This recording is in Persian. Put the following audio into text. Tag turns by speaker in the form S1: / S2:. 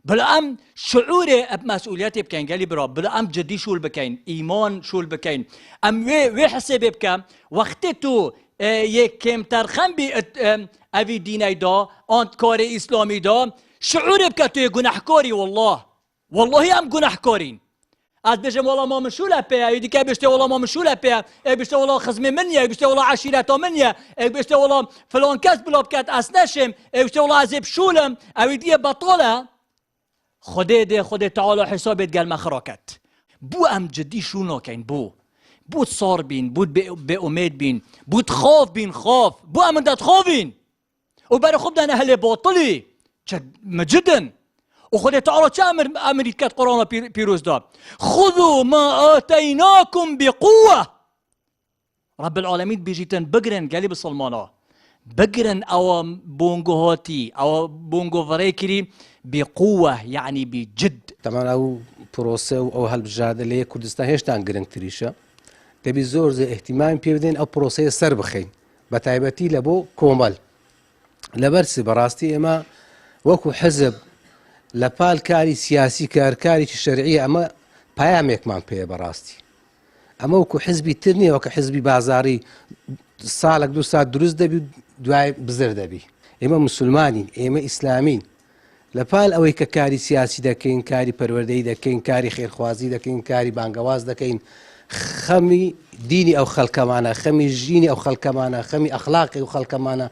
S1: بلام شعوري بمسؤولياتي بكين قال لي برا بلام جدي شو بكين ايمان شو بكين ام وي حسابي بكم وقتتو يكم ترخم بي افي ديني دا انت كاري اسلامي دا شعوري بكتو گناهكاري والله ام گناهكارين از بجم والله ما مشوله بيه يدي كي بيشتي والله ما مشوله بيه بيشتي والله خزمي منيا بيشتي والله عشيرته منيا بيشتي والله فلان كاس بلا بكات اسنشم بيشتي والله عزيب شولم او يدي بطاله خده تعالى حسابت قال مخراكت بو ام جدي شو ناكين بو صار بين بو بأمید بين بو تخاف بين خاف بو ام انت تخافين وبرا خب ده اهل باطلي مجدا وخده تعالى چه امريكات قرآن بيروز دا خذوا ما آتيناكم بقوة رب العالمين بيجيتن بقرن قالي بسلمانا بقرن او بونغوهاتي او بونغو فريكري بقوة يعني بجد
S2: طبعا او بروسه او هالبجادة اللي كردستان هيشتان قرنگ تريشة تبي زور زي اهتمام بيبدين او بروسه سر بخين بتايبتي لبو كومل لبرسي براستي اما وكو حزب لپال کاری سیاسی کارکاری شرعی اما پیامێک مان پێ بەڕاستی ئەمە وەکو حزبی تر نییە وەکو حزبی بازاری ساڵێک دو سات دروست دەبی دوای بزر دەبی ئێمە مسلمانین ئێمە ئیسلامین لەپال ئەوەی کە کاری سیاسی دەکەین کاری پەروەردەی دەکەین کاری خێرخوازی دەکەین کاری بانگەواز دەکەین خەمی دینی ئەو خەڵکەمانە خەمی ژینی ئەو خەڵکەمانە خەمی ئەخلاقی ئەو خەڵکەمانە